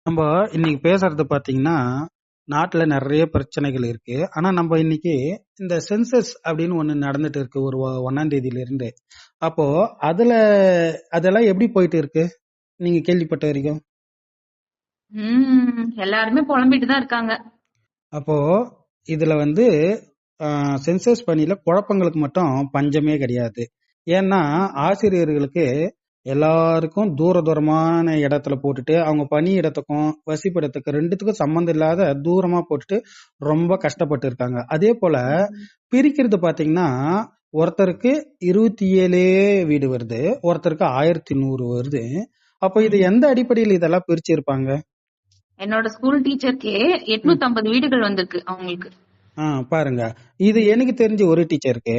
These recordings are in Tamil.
நம்ம இன்னைக்கு பேசுறது பாத்தீங்கன்னா நாட்டுல நிறைய பிரச்சனைகள் இருக்கு. ஆனா நம்ம இன்னைக்கு இந்த சென்சஸ் அப்படின்னு ஒண்ணு நடந்துட்டு இருக்கு ஒரு 1ஆம் தேதியில இருந்து. அப்போ அதுல அதெல்லாம் எப்படி போயிட்டு இருக்கு நீங்க கேள்விப்பட்ட வரைக்கும்? எல்லாருமே புலம்பிட்டு தான் இருக்காங்க. அப்போ இதுல வந்து சென்சஸ் பணியில குழப்பங்களுக்கு மட்டும் பஞ்சமே கிடையாது. ஏன்னா ஆசிரியர்களுக்கு எல்லாருக்கும் தூர தூரமான இடத்துல போட்டுட்டு அவங்க பணி இடத்துக்கும் வசிப்பிடத்துக்கு ரெண்டுத்துக்கும் சம்மந்தம் இல்லாத தூரமா போட்டுட்டு ரொம்ப கஷ்டப்பட்டு இருக்காங்க. அதே போல பிரிக்கிறது பாத்தீங்கன்னா ஒருத்தருக்கு 27 வீடு வருது, ஒருத்தருக்கு 1100 வருது. அப்ப இது எந்த அடிப்படையில் இதெல்லாம் பிரிச்சு இருப்பாங்க? என்னோட ஸ்கூல் டீச்சருக்கே 850 வீடுகள் வந்திருக்கு அவங்களுக்கு. பாருங்க, இது எனக்கு தெரிஞ்ச ஒரு டீச்சருக்கு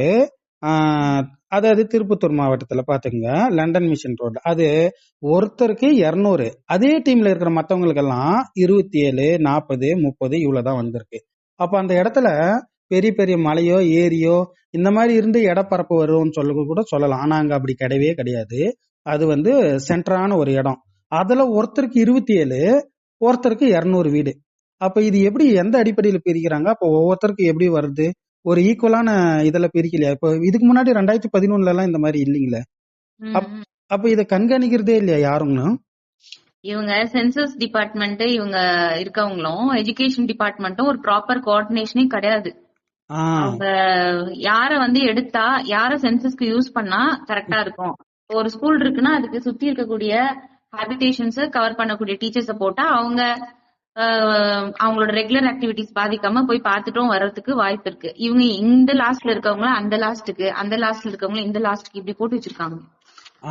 அதாவது திருப்பத்தூர் மாவட்டத்துல பாத்துங்க, லண்டன் மிஷன் ரோடு, அது ஒருத்தருக்கு 200. அதே டீம்ல இருக்கிற மத்தவங்களுக்கு எல்லாம் 27, 40, 30 இவ்வளவுதான் வந்திருக்கு. அப்ப அந்த இடத்துல பெரிய பெரிய மலையோ ஏரியோ இந்த மாதிரி இருந்து இடப்பரப்பு வரும்னு சொல்ல கூட சொல்லலாம். ஆனா அங்க அப்படி கிடையவே கிடையாது. அது வந்து சென்டரான ஒரு இடம். அதுல ஒருத்தருக்கு 27, ஒருத்தருக்கு 200 வீடு. அப்ப இது எப்படி எந்த அடிப்படையில பிரிக்கிறாங்க? அப்ப ஒவ்வொருத்தருக்கு எப்படி வருது? ஒரு ஈக்குவலான இதுல பிரிக்கலையா? இப்ப இதுக்கு முன்னாடி 2011 எல்லாம் இந்த மாதிரி இல்லைங்களே. அப்ப இத கண்காணிக்கிறதே இல்லையா யாருன்னு? இவங்க சென்சஸ் டிபார்ட்மெண்ட் இவங்க இருக்கவங்களும் எஜுகேஷன் டிபார்ட்மெண்ட்டும் ஒரு ப்ராப்பர் கோஆர்டினேஷனே கிடையாது. அவங்க யார வந்து எடுத்தா யார சென்சஸ்க்கு யூஸ் பண்ணா கரெக்டா இருக்கும். ஒரு ஸ்கூல் இருக்குன்னா அதுக்கு சுத்தி இருக்கக்கூடிய ஹாபிடேஷன்ஸ் கவர் பண்ணக்கூடிய டீச்சர்ஸ போட்டா அவங்க அவங்களோட ரெகுலர் ஆக்டிவிட்டிஸ் பாதிக்காம போய் பார்த்துட்டும் வர்றதுக்கு வாய்ப்பு இருக்கு. இவங்க இந்த லாஸ்ட்ல இருக்கவங்க அந்த லாஸ்ட்டுக்கு, அந்த லாஸ்ட்ல இருக்கவங்க இந்த லாஸ்ட்டுக்கு இப்படி போட்டு வச்சிருக்காங்க.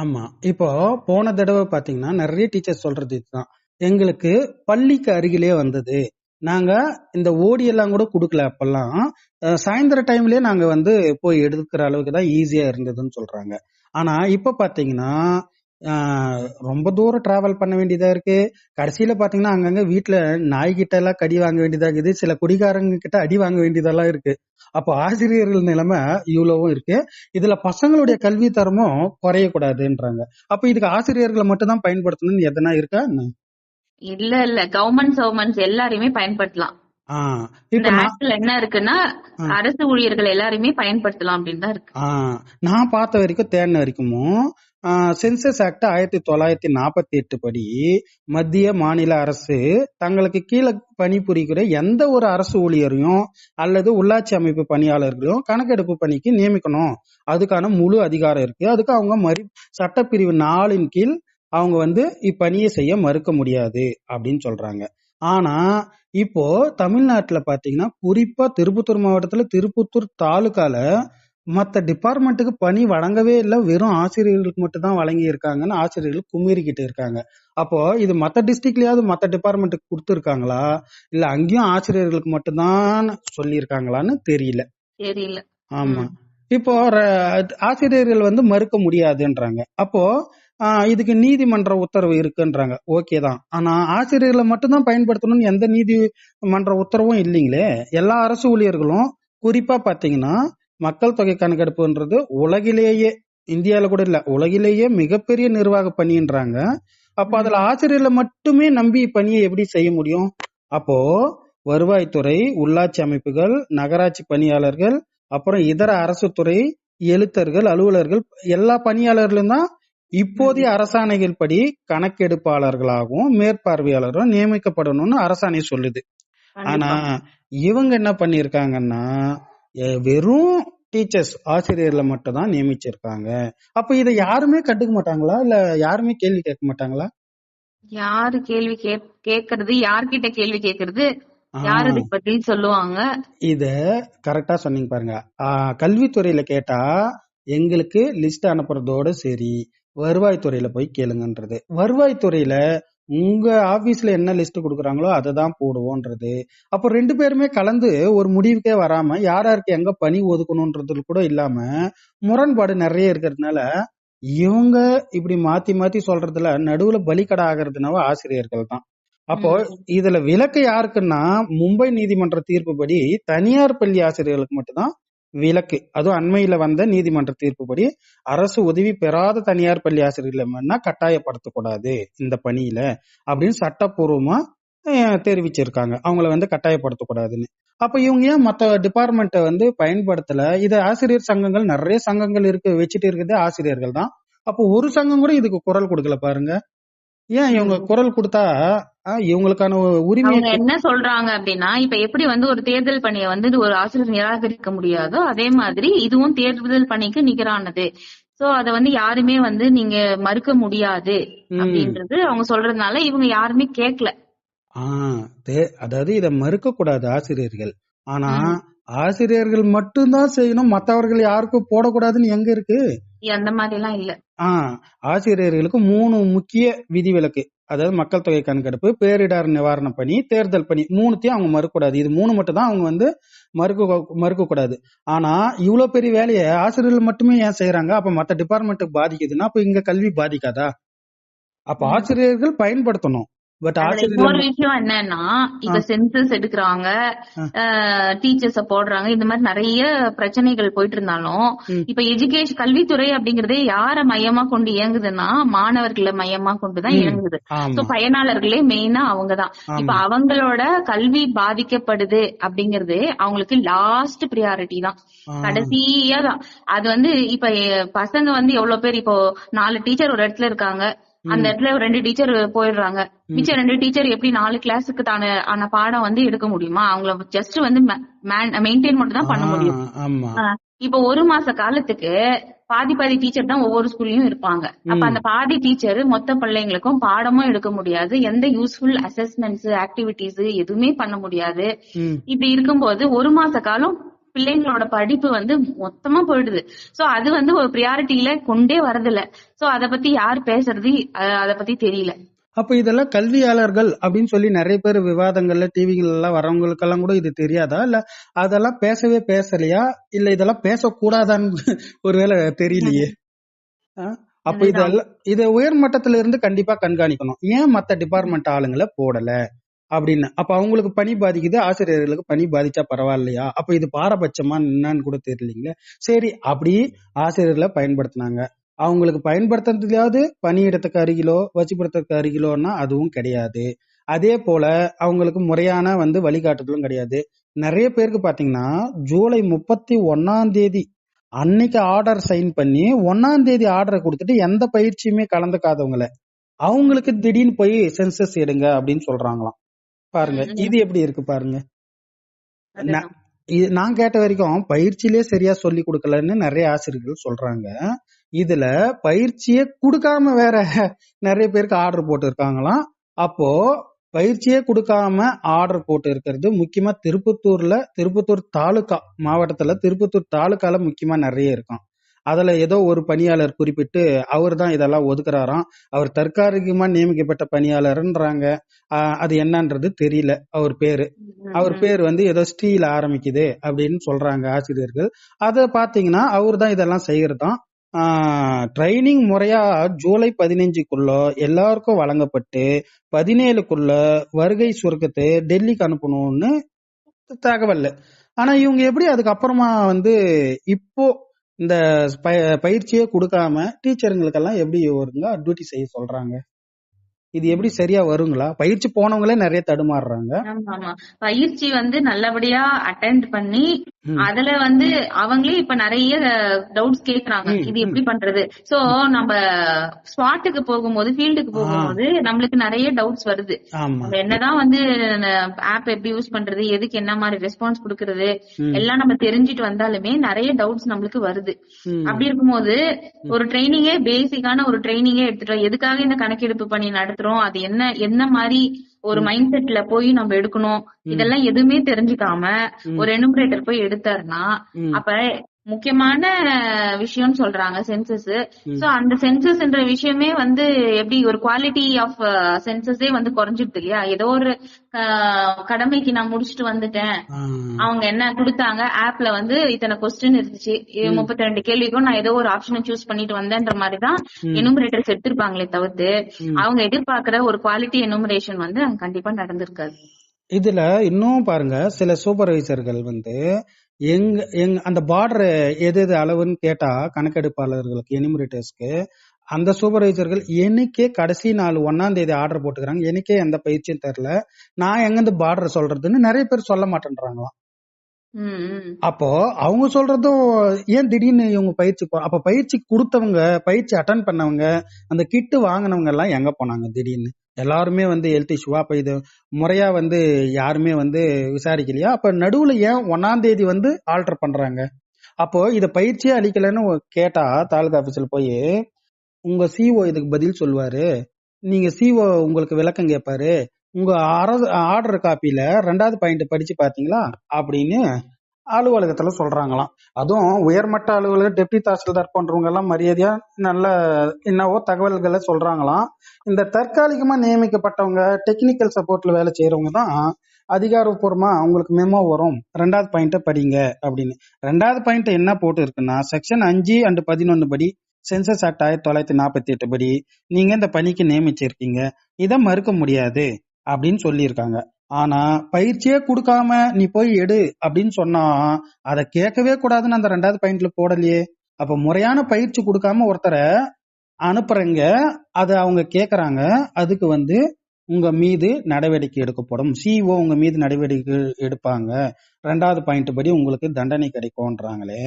ஆமா, இப்போ போன தடவை பாத்தீங்கன்னா நிறைய டீச்சர்ஸ் சொல்றது இதுதான், எங்களுக்கு பள்ளிக்கு அருகிலே வந்தது, நாங்க இந்த ஓடி எல்லாம் கூட குடுக்கல, அப்பெல்லாம் சாயந்தர டைம்லயே நாங்க வந்து போய் எடுக்கிற அளவுக்கு தான் ஈஸியா இருந்ததுன்னு சொல்றாங்க. ஆனா இப்ப பாத்தீங்கன்னா ரொம்ப தூரம் டிராவல் பண்ண வேண்டியதா இருக்கு. கடைசியில பாத்தீங்கன்னா அங்கங்க வீட்டுல நாய்கிட்ட எல்லாம் கடி வாங்க வேண்டியதா இருக்குது, சில குடிகாரங்க கிட்ட அடி வாங்க வேண்டியதெல்லாம் இருக்கு. அப்போ ஆசிரியர்கள் நிலைமை இவ்வளவும் இருக்கு. இதுல பசங்களுடைய கல்வி தரமும் குறையக்கூடாதுன்றாங்க. அப்ப இதுக்கு ஆசிரியர்களை மட்டும் தான் பயன்படுத்தணும்னு எதனா இருக்கா? இல்ல கவர்மெண்ட் சர்வன்ட்ஸ் எல்லாரையுமே பயன்படுத்தலாம். இந்த ஆக்ட்ல என்ன இருக்குன்னா அரசு ஊழியர்கள் எல்லாருமே பயன்படுத்தலாம் அப்படின்னு தான் இருக்கு. நான் பார்த்த வரைக்கும் தேடின வரைக்கும் சென்சஸ் ஆக்ட் 1948 படி மத்திய மாநில அரசு தங்களுக்கு கீழே பணிபுரிகிற எந்த ஒரு அரசு ஊழியரையும் அல்லது உள்ளாட்சி அமைப்பு பணியாளர்களையும் கணக்கெடுப்பு பணிக்கு நியமிக்கணும், அதுக்கான முழு அதிகாரம் இருக்கு. அதுக்கு அவங்க சட்டப்பிரிவு 4 கீழ் அவங்க வந்து இப்பணியை செய்ய மறுக்க முடியாது அப்படின்னு சொல்றாங்க. ஆனா இப்போ தமிழ்நாட்டுல பாத்தீங்கன்னா குறிப்பா திருப்பத்தூர் மாவட்டத்துல திருப்பத்தூர் தாலுகால மத்த டிபார்ட்மெண்ட்டுக்கு பணி வழங்கவே இல்லை, வெறும் ஆசிரியர்களுக்கு மட்டும் தான் வழங்கி இருக்காங்கன்னு ஆசிரியர்கள் குமிரிக்கிட்டு இருக்காங்க. அப்போ இது மத்த டிஸ்ட்ரிக்ட்லயாவது மத்த டிபார்ட்மெண்ட்டுக்கு கொடுத்துருக்காங்களா, இல்ல அங்கேயும் ஆசிரியர்களுக்கு மட்டும்தான் சொல்லி இருக்காங்களான்னு தெரியல. ஆமா, இப்போ ஆசிரியர்கள் வந்து மறுக்க முடியாதுன்றாங்க. அப்போ இதுக்கு நீதிமன்ற உத்தரவு இருக்குன்றாங்க. ஓகே தான், ஆனா ஆசிரியர்களை மட்டும்தான் பயன்படுத்தணும்னு எந்த நீதிமன்ற உத்தரவும் இல்லைங்களே. எல்லா அரசு ஊழியர்களும் குறிப்பா பாத்தீங்கன்னா மக்கள் தொகை கணக்கெடுப்புன்றது உலகிலேயே, இந்தியாவில கூட இல்ல, உலகிலேயே மிகப்பெரிய நிர்வாக பணின்றாங்க. அப்ப அதுல ஆசிரியர்களை மட்டுமே நம்பி பணியை எப்படி செய்ய முடியும்? அப்போ வருவாய்த்துறை, உள்ளாட்சி அமைப்புகள், நகராட்சி பணியாளர்கள், அப்புறம் இதர அரசு துறை எழுத்தர்கள், அலுவலர்கள், எல்லா பணியாளர்களும் தான் இப்போதைய அரசாணைகள் படி கணக்கெடுப்பாளர்களாகவும் மேற்பார்வையாளரும் நியமிக்கப்படணும்னு அரசாணை சொல்லுது. ஆனா இவங்க என்ன பண்ணிருக்காங்கன்னா வெறும் டீச்சர்ஸ் ஆசிரியர்ல மட்டும் தான் நியமிச்சிருக்காங்க. அப்ப இதை யாருமே கண்டுக்க மாட்டாங்களா, இல்ல யாருமே கேள்வி கேட்க மாட்டாங்களா? யாரு கேள்வி கேக்குறது, யார்கிட்ட கேள்வி கேக்குறது, யாரு பதில் சொல்லுவாங்க? இத கரெக்டா சொன்னீங்க பாருங்க. கல்வித்துறையில கேட்டா எங்களுக்கு லிஸ்ட் அனுப்புறதோட சரி, வருவாய்த்துறையில போய் கேளுங்கன்றது. வருவாய்த்துறையில உங்க ஆபீஸ்ல என்ன லிஸ்ட் கொடுக்குறாங்களோ அதை தான் போடுவோன்றது. அப்ப 2 பேருமே கலந்து ஒரு முடிவுக்கே வராம யாருக்கு எங்க பணி ஒதுக்கணும்ன்றது கூட இல்லாம முரண்பாடு நிறைய இருக்கிறதுனால இவங்க இப்படி மாத்தி மாத்தி சொல்றதுல நடுவுல பலிக்கடை ஆகிறதுனால ஆசிரியர்கள் தான். அப்போ இதுல விலக்கு யாருக்குன்னா மும்பை நீதிமன்ற தீர்ப்புப்படி தனியார் பள்ளி ஆசிரியர்களுக்கு மட்டும்தான் விலக்கு. அதுவும் அண்மையில வந்த நீதிமன்ற தீர்ப்புப்படி அரசு உதவி பெறாத தனியார் பள்ளி ஆசிரியர்கள் கட்டாயப்படுத்தக்கூடாது இந்த பணியில அப்படின்னு சட்டப்பூர்வமா தெரிவிச்சிருக்காங்க. அவங்கள கட்டாயப்படுத்தக்கூடாதுன்னு. அப்ப இவங்க ஏன் மத்த டிபார்ட்மெண்ட்டை பயன்படுத்தல? இது ஆசிரியர் சங்கங்கள் நிறைய சங்கங்கள் வச்சுட்டு இருக்கிறதே ஆசிரியர்கள் தான். அப்போ ஒரு சங்கம் கூட இதுக்கு குரல் கொடுக்கல பாருங்க. ஏன் இவங்க குரல் கொடுத்தா இவங்களுக்கான உரிமை என்ன சொல்றாங்க அப்படின்னா, இப்ப எப்படி ஒரு தேர்தல் பணியை ஒரு ஆசிரியர் நிராகரிக்க முடியாதோ அதே மாதிரி இதுவும் தேர்தல் பணிக்கு நிகரானது. சோ அத யாருமே நீங்க மறுக்க முடியாது அப்படின்றது அவங்க சொல்றதுனால இவங்க யாருமே கேட்கல. அதாவது இத மறுக்க கூடாது ஆசிரியர்கள். ஆனா ஆசிரியர்கள் மட்டும்தான் செய்யணும், மத்தவர்கள் யாருக்கும் போடக்கூடாதுன்னு எங்க இருக்கு? அந்த மாதிரி எல்லாம் இல்ல. ஆசிரியர்களுக்கு 3 முக்கிய விதிவிலக்கு. அதாவது மக்கள் தொகை கணக்கெடுப்பு, பேரிடர் நிவாரண பணி, தேர்தல் பணி, 3த்தையும் அவங்க மறுக்கக்கூடாது. இது 3 மட்டும் தான் அவங்க மறுக்க கூடாது. ஆனா இவ்வளவு பெரிய வேலையை ஆசிரியர்கள் மட்டுமே ஏன் செய்யறாங்க? அப்ப மத்த டிபார்ட்மெண்ட்டுக்கு பாதிக்குதுன்னா அப்ப இங்க கல்வி பாதிக்காதா? அப்ப ஆசிரியர்கள் பயன்படுத்தணும். இன்னொரு விஷயம் என்னன்னா, இப்ப சென்சஸ் எடுக்கிறாங்க, டீச்சர்ஸ போடுறாங்க, இந்த மாதிரி நிறைய பிரச்சனைகள் போயிட்டு இருந்தாலும் இப்ப எஜுகேஷன் கல்வித்துறை அப்படிங்கறதே யார மையமா கொண்டு இயங்குதுன்னா மாணவர்களை மையமா கொண்டுதான் இயங்குது. சோ பயனாளர்களே மெயினா அவங்கதான். இப்ப அவங்களோட கல்வி பாதிக்கப்படுது அப்படிங்கறது அவங்களுக்கு லாஸ்ட் பிரியாரிட்டி தான், கடைசியா தான். அது இப்ப பசங்க எவ்வளவு பேர் இப்போ 4 டீச்சர் ஒரு இடத்துல இருக்காங்க, அந்த இடத்துல 2 டீச்சர் போயிடுறாங்க. மிச்சம் 2 டீச்சர் எப்படி 4 கிளாஸுக்கு ஆன பாடம் எடுக்க முடியுமா? அவங்கள ஜஸ்ட் மெயின்டைன் மட்டும் தான் பண்ண முடியும். இப்ப 1 மாச காலத்துக்கு பாதி டீச்சர் தான் ஒவ்வொரு ஸ்கூல்லயும் இருப்பாங்க. அப்ப அந்த பாதி டீச்சர் மொத்த பிள்ளைங்களுக்கும் பாடமும் எடுக்க முடியாது, எந்த யூஸ்ஃபுல் அசஸ்மெண்ட்ஸ் ஆக்டிவிட்டிஸ் எதுவுமே பண்ண முடியாது. இப்படி இருக்கும்போது 1 மாச காலம் பிள்ளைங்களோட படிப்பு மொத்தமா போயிடுது. சோ அது ஒரு பிரியாரிட்டியில கொண்டே வரதில்ல. சோ அத பத்தி யார் பேசுறது, அத பத்தி தெரியல. அப்ப இதெல்லாம் கல்வியாளர்கள் அப்படின்னு சொல்லி நிறைய பேர் விவாதங்கள்ல டிவிகள் எல்லாம் வரவங்களுக்கு எல்லாம் கூட இது தெரியாதா? இல்ல அதெல்லாம் பேசலையா? இல்ல இதெல்லாம் பேசக்கூடாதான்னு ஒருவேளை தெரியலையே. அப்ப இதெல்லாம் இத உயர்மட்டத்துல இருந்து கண்டிப்பா கண்காணிக்கணும். ஏன் மத்த டிபார்ட்மெண்ட் ஆளுங்களை போடல அப்படின்னு. அப்ப அவங்களுக்கு பணி பாதிக்குது, ஆசிரியர்களுக்கு பணி பாதிச்சா பரவாயில்லையா? அப்ப இது பாரபட்சமா என்னன்னு கூட தெரியலீங்க. சரி, அப்படி ஆசிரியர்களை பயன்படுத்தினாங்க. அவங்களுக்கு பயன்படுத்துறதுலயாவது பணியிடத்துக்கு அருகிலோ வச்சுப்படுத்துறதுக்கு அருகிலோன்னா அதுவும் கிடையாது. அதே போல அவங்களுக்கு முறையான வழிகாட்டுதலும் கிடையாது. நிறைய பேருக்கு பாத்தீங்கன்னா ஜூலை 31 அன்னைக்கு ஆர்டர் சைன் பண்ணி 1 ஆர்டரை கொடுத்துட்டு எந்த பயிற்சியுமே கலந்துக்காதவங்கள அவங்களுக்கு திடீர்னு போய் சென்சஸ் எடுங்க அப்படின்னு சொல்றாங்களாம். பாருங்க இது எப்படி இருக்கு பாருங்க. நான் கேட்ட வரைக்கும் பயிற்சியிலே சரியா சொல்லி கொடுக்கலன்னு நிறைய ஆசிரியர்கள் சொல்றாங்க. இதுல பயிற்சியே கொடுக்காம வேற நிறைய பேருக்கு ஆர்டர் போட்டு இருக்காங்களாம். அப்போ பயிற்சியே கொடுக்காம ஆர்டர் போட்டு இருக்கிறது முக்கியமா திருப்பத்தூர் தாலுகா மாவட்டத்துல திருப்பத்தூர் தாலுகால முக்கியமா நிறைய இருக்கும். அதுல ஏதோ ஒரு பணியாளர் குறிப்பிட்டு அவர் தான் இதெல்லாம் ஒதுக்குறாராம். அவர் தற்காலிகமா நியமிக்கப்பட்ட பணியாளர்ன்றாங்க. அது என்னன்றது தெரியல. அவர் பேர் ஏதோ ஸ்டீல ஆரம்பிக்குது அப்படின்னு சொல்றாங்க ஆசிரியர்கள். அத பாத்தீங்கன்னா அவர் தான் இதெல்லாம் செய்யறதாம். ட்ரைனிங் முறையா ஜூலை 15க்குள்ள எல்லாருக்கும் வழங்கப்பட்டு 17க்குள்ள வருகை சுருக்கத்தை டெல்லிக்கு அனுப்பணும்னு தகவல். ஆனா இவங்க எப்படி அதுக்கப்புறமா இப்போ இந்த பயிற்சியே கொடுக்காம டீச்சருங்களுக்கெல்லாம் எப்படி வருங்க டியூட்டி செய்ய சொல்றாங்க? இது எப்படி சரியா வருங்களா? பயிற்சி போனவங்களே நிறைய தடுமாறுறாங்க. பயிற்சி நல்லபடியா அட்டெண்ட் பண்ணி அதுல அவங்களே இப்ப நிறைய டவுட்ஸ் கேக்குறாங்க, இது எப்படி பண்றது. சோ நம்ம ஸ்பாட்டுக்கு போகும்போது ஃபீல்டுக்கு போகும்போது நம்மளுக்கு நிறைய டவுட்ஸ் வருது. என்னதான் ஆப் எப்படி யூஸ் பண்றது, எதுக்கு என்ன மாதிரி ரெஸ்பான்ஸ் கொடுக்கறது எல்லாம் நம்ம தெரிஞ்சுட்டு வந்தாலுமே நிறைய டவுட்ஸ் நம்மளுக்கு வருது. அப்படி இருக்கும்போது ஒரு ட்ரைனிங்கே பேசிக்கான ஒரு ட்ரைனிங்கே எடுத்துட்டோம். எதுக்காக இந்த கணக்கெடுப்பு பண்ணி நடத்துறோம், அது என்ன மாதிரி ஒரு மைண்ட் செட்ல போய் நம்ம எடுக்கணும், இதெல்லாம் எதுவுமே தெரிஞ்சுக்காம ஒரு எனுமரேட்டர் போய் எடுத்தாருன்னா அப்ப முக்கியமான விஷயம் சொல்றாங்க சென்சஸ். சோ அந்த சென்சஸ்ன்ற விஷயமே எப்படி ஒரு குவாலிட்டி ஆஃப் சென்சஸே குறைஞ்சிடுது இல்லையா? ஏதோ ஒரு கடமைக்கு நான் முடிச்சுட்டு வந்துட்டேன், அவங்க என்ன கொடுத்தாங்க ஆப்ல இத்தனை கொஸ்டின் இருந்துச்சு, 32 கேள்விக்கும் நான் ஏதோ ஒரு ஆப்ஷனை சூஸ் பண்ணிட்டு வந்தேன்ற மாதிரிதான் எனுமரேட்டர்ஸ் எடுத்திருப்பாங்களே தவிர்த்து அவங்க எதிர்பார்க்கிற ஒரு குவாலிட்டி எனுமரேஷன் கண்டிப்பா நடந்திருக்காது. இதுல இன்னும் பாருங்க, சில சூப்பர்வைசர்கள் வந்து எங்க எங்க அந்த பார்டர் எது எது அளவுன்னு கேட்டா கணக்கெடுப்பாளர்களுக்கு எனிமரேட்டர்ஸ்க்கு அந்த சூப்பர்வைசர்கள் எனக்கே கடைசி நாள் 1ஆம் தேதி ஆர்டர் போட்டுக்கிறாங்க, எனக்கே எந்த பயிற்சியும் தரல, நான் எங்கிருந்து பார்டர் சொல்றதுன்னு நிறைய பேர் சொல்ல மாட்டேன்றாங்களாம். அப்போ அவங்க சொல்றதும் ஏன் திடீர்னு இவங்க பயிற்சி அப்ப பயிற்சி கொடுத்தவங்க, பயிற்சி அட்டன் பண்ணவங்க, அந்த கிட்டு வாங்கினவங்க எல்லாம் எங்க போனாங்க திடீர்னு? எல்லாருமே வந்து ஹெல்த் இஷ்யூவா? அப்ப இது முறையா வந்து யாருமே வந்து விசாரிக்கலையா? அப்ப நடுவுல ஏன் 1ஆம் தேதி வந்து ஆல்டர் பண்றாங்க? அப்போ இத பயிற்சியே அளிக்கலன்னு கேட்டா தாலுகா ஆபீஸ்ல போய் உங்க சிஓ இதுக்கு பதில் சொல்லுவாரு, நீங்க சிஓ உங்களுக்கு விளக்கம் கேட்பாரு, உங்க ஆர்டர் காப்பியில 2வது பாயிண்ட் படிச்சு பாத்தீங்களா அப்படின்னு அலுவலகத்துல சொல்றாங்களாம். அதுவும் உயர்மட்ட அலுவலக டெப்டி தாசில்தார் போன்றவங்க எல்லாம் மரியாதையா நல்ல என்னவோ தகவல்களை சொல்றாங்களாம். இந்த தற்காலிகமா நியமிக்கப்பட்டவங்க டெக்னிக்கல் சப்போர்ட்ல வேலை செய்யறவங்க தான் அதிகாரப்பூர்வமா அவங்களுக்கு மெமோ வரும், 2வது பாயிண்ட படிங்க அப்படின்னு. 2வது பாயிண்ட் என்ன போட்டு இருக்குன்னா, செக்ஷன் 5 and 11 படி, சென்சஸ் ஆக்ட் 1948 படி நீங்க இந்த பணிக்கு நியமிச்சிருக்கீங்க, இதை மறுக்க முடியாது அப்படின்னு சொல்லியிருக்காங்க. ஆனா பயிற்சியே கொடுக்காம நீ போய் எடு அப்படின்னு சொன்னா அதை கேட்கவே கூடாதுன்னு அந்த 2வது பாயிண்ட்ல போடலையே. அப்ப முறையான பயிற்சி கொடுக்காம ஒருத்தரை அனுப்புறீங்க, அதை அவங்க கேக்குறாங்க, அதுக்கு வந்து உங்க மீது நடவடிக்கை எடுக்கப்படும், சிஓ உங்க மீது நடவடிக்கை எடுப்பாங்க, 2வது பாயிண்ட் படி உங்களுக்கு தண்டனை கிடைக்கும்ன்றாங்களே.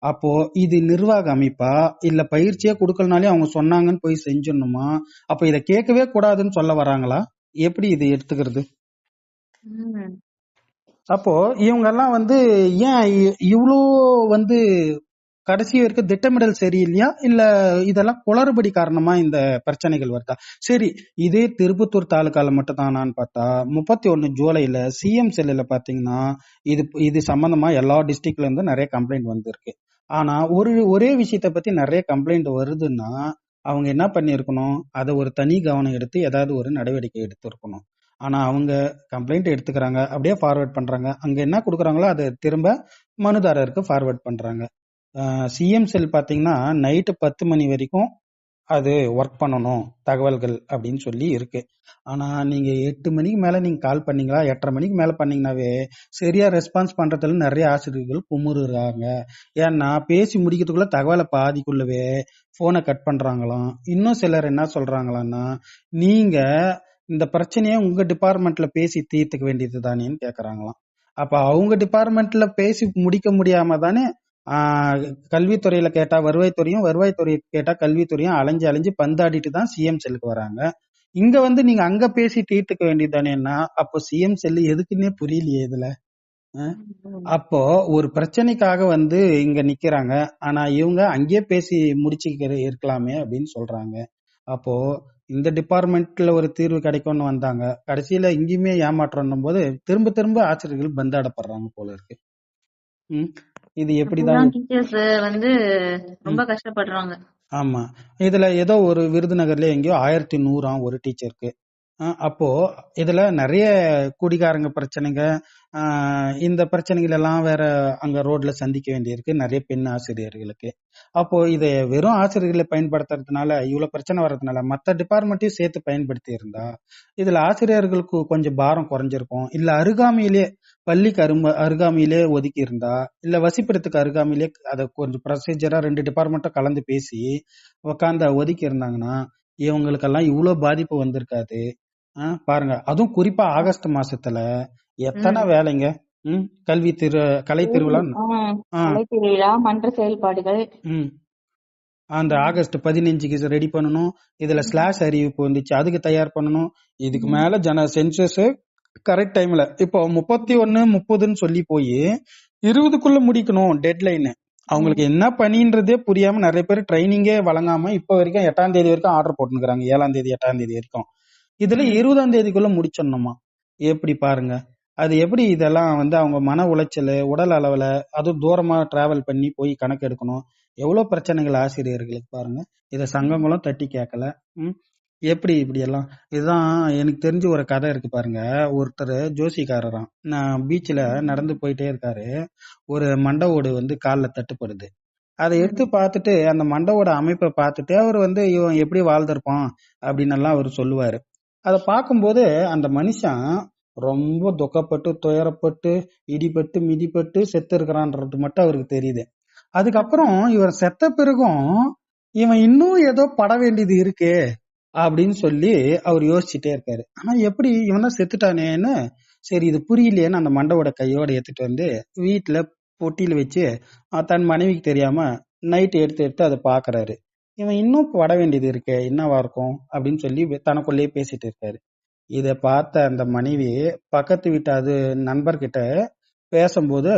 அப்போ இது நிர்வாக அமைப்பா இல்ல பயிற்சியே கொடுக்கலனாலே அவங்க சொன்னாங்கன்னு போய் செஞ்சிடணுமா? அப்ப இதை கேட்கவே கூடாதுன்னு சொல்ல வராங்களா? எப்படி இது எடுத்துக்கிறது? அப்போ இவங்க எல்லாம் வந்து ஏன் இவ்வளோ வந்து கடைசி வரைக்கும் திட்டமிடல் சரியில்லையா, இல்ல இதெல்லாம் குளறுபடி காரணமா இந்த பிரச்சனைகள் வருதா? சரி, இதே திருப்பத்தூர் தாலுக்கால மட்டும் தானான்னு பார்த்தா 31 ஜூலைல சிஎம் செல்லுல பாத்தீங்கன்னா இது சம்பந்தமா எல்லா டிஸ்ட்ரிக்ட்ல இருந்து நிறைய கம்ப்ளைண்ட் வந்திருக்கு. ஆனா ஒரே விஷயத்த பத்தி நிறைய கம்ப்ளைண்ட் வருதுன்னா அவங்க என்ன பண்ணிருக்கணும், அதை ஒரு தனி கவனம் எடுத்து ஏதாவது ஒரு நடவடிக்கை எடுத்திருக்கணும். ஆனா அவங்க கம்ப்ளைண்ட் எடுத்துக்கிறாங்க, அப்படியே ஃபார்வர்ட் பண்றாங்க, அங்க என்ன கொடுக்குறாங்களோ அதை திரும்ப மனுதாரருக்கு ஃபார்வர்ட் பண்றாங்க. சிஎம் செல் பாத்தீங்கன்னா நைட்டு 10 மணி வரைக்கும் அது ஒர்க் பண்ணணும் தகவல்கள் அப்படின்னு சொல்லி இருக்கு. ஆனா நீங்க 8 மணிக்கு மேல நீங்க கால் பண்ணீங்களா, 8:30 மணிக்கு மேல பண்ணீங்கன்னாவே சரியா ரெஸ்பான்ஸ் பண்றதுல நிறைய ஆசிரியர்கள் குமுறுறாங்க. ஏன்னா பேசி முடிக்கிறதுக்குள்ள தகவலை பாதிக்குள்ளவே போனை கட் பண்றாங்களாம். இன்னும் சிலர் என்ன சொல்றாங்களான்னா, நீங்க இந்த பிரச்சனையை உங்க டிபார்ட்மெண்ட்ல பேசி தீர்த்துக்க வேண்டியது தானேன்னு கேக்குறாங்களாம். அப்ப அவங்க டிபார்ட்மெண்ட்ல பேசி முடிக்க முடியாம தானே கல்வித்துறையில கேட்டா வருவாய்த்துறையும், வருவாய்த்துறை கேட்டா கல்வித்துறையும் அலைஞ்சு அலைஞ்சு பந்தாடிட்டு தான் சிஎம் செல்லுக்கு வராங்க. இங்க வந்து நீங்க அங்க பேசி தீர்த்துக்க வேண்டியது தானேன்னா அப்போ சிஎம் செல்லு எதுக்குன்னே புரியலையே இதுல. அப்போ ஒரு பிரச்சனைக்காக வந்து இங்க நிக்கிறாங்க, ஆனா இவங்க அங்கேயே பேசி முடிச்சுக்கிற இருக்கலாமே அப்படின்னு சொல்றாங்க. அப்போ இந்த டிபார்ட்மெண்ட்ல ஒரு தீர்வு கிடைக்கும்னு வந்தாங்க, கடைசியில இங்கேயுமே ஏமாற்றம் போது திரும்ப திரும்ப ஆசிரியர்கள் பந்தாடப்படுறாங்க போல இருக்கு. இது எப்படிதான் டீச்சர்ஸ் வந்து ரொம்ப கஷ்டப்படுறாங்க. ஆமா, இதுல ஏதோ ஒரு விருதுநகர்ல எங்கேயோ 1100 ஒரு டீச்சருக்கு. அப்போ இதுல நிறைய குடிகாரங்க பிரச்சனைங்க, இந்த பிரச்சனைகள் எல்லாம் வேற அங்க ரோட்ல சந்திக்க வேண்டியிருக்கு நிறைய பெண் ஆசிரியர்களுக்கு. அப்போ இதை வெறும் ஆசிரியர்களை பயன்படுத்துறதுனால இவ்வளவு பிரச்சனை வர்றதுனால மற்ற டிபார்ட்மெண்ட்டையும் சேர்த்து பயன்படுத்தி இருந்தா இதுல ஆசிரியர்களுக்கு கொஞ்சம் பாரம் குறைஞ்சிருக்கும். இல்ல அருகாமையிலே பள்ளிக்கு அருகாமையிலே ஒதுக்கி இருந்தா, இல்ல வசிப்பிடத்துக்கு அருகாமையிலே அதை கொஞ்சம் ப்ரொசீஜரா 2 டிபார்ட்மெண்ட்டும் கலந்து பேசி உட்காந்து ஒதுக்கி இருந்தாங்கன்னா இவங்களுக்கெல்லாம் இவ்வளவு பாதிப்பு வந்திருக்காது. பாருங்க, அதுவும் குறிப்பா ஆகஸ்ட் மாசத்துல எத்தனை வேலைங்க, கல்வி கலை திருவிழா, மன்ற செயல்பாடுகள், அந்த ஆகஸ்ட் 15க்கு ரெடி பண்ணணும். இதுல ஸ்லாஷ் அறிவிப்பு வந்துச்சு, அதுக்கு தயார் பண்ணணும். இதுக்கு மேல சென்சஸ் கரெக்ட் டைம்ல இப்போ 31, 30ன்னு சொல்லி போய் 20க்குள்ள முடிக்கணும் டெட்லைன். அவங்களுக்கு என்ன பணின்றதே புரியாம நிறைய பேர் ட்ரைனிங்கே வழங்காம இப்ப வரைக்கும் 8ஆம் தேதி வரைக்கும் ஆர்டர் போட்டுக்கிறாங்க, 7ஆம் தேதி 8ஆம் தேதி வரைக்கும். இதுல 20ஆம் தேதிக்குள்ள முடிச்சிடணுமா? எப்படி பாருங்க, அது எப்படி இதெல்லாம் வந்து அவங்க மன உளைச்சல், உடல் அளவுல, அதுவும் தூரமா டிராவல் பண்ணி போய் கணக்கு எடுக்கணும். எவ்வளவு பிரச்சனைகள் ஆசிரியர்களுக்கு பாருங்க. இத சங்கங்களும் தட்டி கேட்கல. எப்படி இப்படி எல்லாம்? இதுதான் எனக்கு தெரிஞ்ச ஒரு கதை இருக்கு பாருங்க. ஒருத்தர் ஜோசிக்காரராம், நான் பீச்ல நடந்து போயிட்டே இருக்காரு, ஒரு மண்டவோடு வந்து காலில் தட்டுப்படுது. அதை எடுத்து பார்த்துட்டு அந்த மண்டவோட அமைப்பை பார்த்துட்டு அவர் வந்து இவன் எப்படி வாழ்ந்திருப்பான் அப்படின்னு எல்லாம் அவர் சொல்லுவாரு. அதை பார்க்கும்போது அந்த மனுஷன் ரொம்ப துக்கப்பட்டு துயரப்பட்டு இடிபட்டு மிதிப்பட்டு செத்து இருக்கிறான்றது மட்டும் அவருக்கு தெரியுது. அதுக்கப்புறம் இவர் செத்த பிறகும் இவன் இன்னும் ஏதோ பட வேண்டியது இருக்கே அப்படின்னு சொல்லி அவர் யோசிச்சுட்டே இருக்காரு. ஆனா எப்படி இவன் தான் செத்துட்டானேன்னு சரி இது புரியலையேன்னு அந்த மண்டவோட கையோட எடுத்துட்டு வந்து வீட்டுல பொட்டியில வச்சு தன் மனைவிக்கு தெரியாம நைட் எடுத்து எடுத்து அதை பாக்குறாரு. இவன் இன்னும் பட வேண்டியது இருக்கே, என்னவா இருக்கும் அப்படின்னு சொல்லி தனக்குள்ளேயே பேசிட்டு இருக்காரு. இத பார்த்த அந்த மனைவி பக்கத்து வீட்டு அது நண்பர்கிட்ட பேசும்போது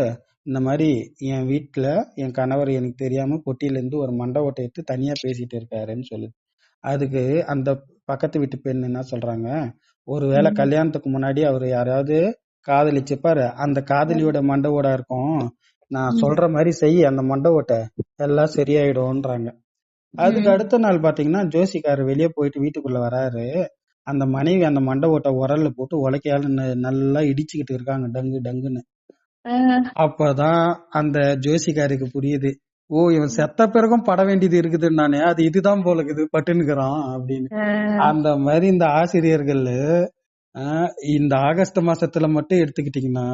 இந்த மாதிரி என் வீட்டுல என் கணவர் எனக்கு தெரியாம பொட்டியில இருந்து ஒரு மண்டை ஓட்டை எடுத்து தனியா பேசிட்டு இருக்காருன்னு சொல்லுது. அதுக்கு அந்த பக்கத்து வீட்டு பெண் என்ன சொல்றாங்க, ஒருவேளை கல்யாணத்துக்கு முன்னாடி அவர் யாராவது காதலிச்சுப்பாரு, அந்த காதலியோட மண்டை ஓடா இருக்கும், நான் சொல்ற மாதிரி செய், அந்த மண்டை ஓட்டை எல்லாம் சரியாயிடும்ன்றாங்க. அதுக்கு அடுத்த நாள் பாத்தீங்கன்னா ஜோசிக்காரர் வெளியே போயிட்டு வீட்டுக்குள்ள வராரு. அந்த மனைவி அந்த மண்டை ஓட்டை உரல்ல போட்டு உலக்கையால நல்லா இடிச்சுக்கிட்டு இருக்காங்க டங்கு டங்குன்னு. அப்பதான் அந்த ஜோசிக்காருக்கு புரியுது, ஓ இவன் செத்த பிறகும் பட வேண்டியது இருக்குதுன்னு நானே, அது இதுதான் போல இருக்குது பட்டுன்னுக்குறான் அப்படின்னு. அந்த மாதிரி இந்த ஆசிரியர்கள் இந்த ஆகஸ்ட் மாசத்துல மட்டும் எடுத்துக்கிட்டீங்கன்னா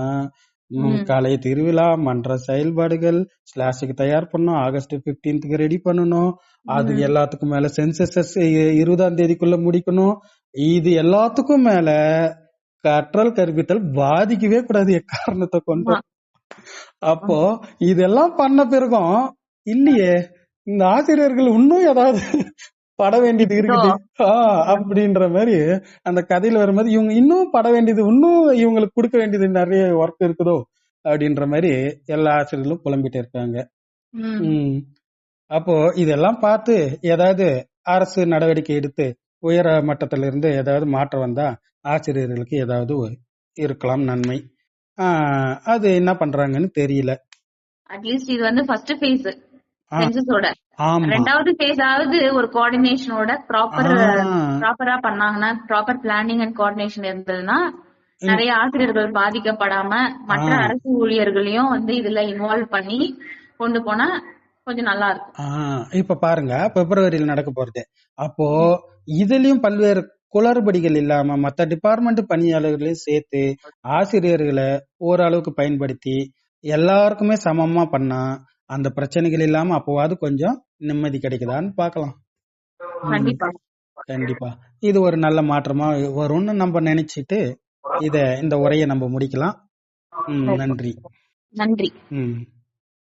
கலை திருவிழா மன்ற செயல்பாடுகள் ஸ்லாஷுக்கு தயார் பண்ணணும், ஆகஸ்ட் 15th ரெடி பண்ணணும், அது எல்லாத்துக்கும் மேல சென்சஸ் 20ஆம் தேதிக்குள்ள முடிக்கணும். இது எல்லாத்துக்கும் மேல கற்றல் கற்பித்தல் பாதிக்கவே கூடாது எக்காரணத்தை கொண்டு. அப்போ இதெல்லாம் பண்ண பிறகும் இல்லையே இந்த ஆசிரியர்கள் இன்னும் ஏதாவது பட வேண்டியது இருக்குது அப்படின்ற மாதிரி அந்த கதையில வரும்போது இவங்க இன்னும் பட வேண்டியது, இன்னும் இவங்களுக்கு கொடுக்க வேண்டியது நிறைய ஒர்க் இருக்குதோ அப்படின்ற மாதிரி எல்லா ஆசிரியர்களும் புலம்பிட்டு இருக்காங்க. அப்போ இதெல்லாம் பார்த்து ஏதாவது அரசு நடவடிக்கை எடுத்து உயர மட்டத்தில இருந்து ஏதாவது மாற்றம் வந்தா ஆசிரியர்களுக்கு ஏதாவது இருக்கலாம் நன்மை. அது என்ன பண்றாங்கன்னு தெரியல. அட்லீஸ்ட் இது வந்து ஃபர்ஸ்ட் ஃபேஸ் சென்சஸோட. ரெண்டாவது ஃபேஸ் ஆவது ஒரு கோஆர்டினேஷனோட ப்ராப்பரா பண்ணாங்கன்னா, ப்ராப்பர் பிளானிங் அண்ட் கோஆர்டினேஷன் இருந்ததுன்னா நிறைய ஆசிரியர்கள் பாதிக்கப்படாம மற்ற அரசு ஊழியர்களையும் வந்து இதுல இன்வால்வ் பண்ணி கொண்டு போனா கொஞ்சம் நல்லா இருக்கும். இப்ப பாருங்க பிப்ரவரியில் நடக்க போறது. அப்போ இதுலயும் பல்வேறு குளறுபடிகள் இல்லாம மத்த டிபார்ட்மெண்ட் பணியாளர்களையும் சேர்த்து ஆசிரியர்களை ஓரளவுக்கு பயன்படுத்தி எல்லாருக்குமே சமமா பண்ணா அந்த பிரச்சனைகள் இல்லாம அப்போவாது கொஞ்சம் நிம்மதி கிடைக்குதான்னு பாக்கலாம். கண்டிப்பா இது ஒரு நல்ல மாற்றமா வரும்னு நம்ம நினைச்சிட்டு இந்த உரையை நம்ம முடிக்கலாம். நன்றி. நன்றி.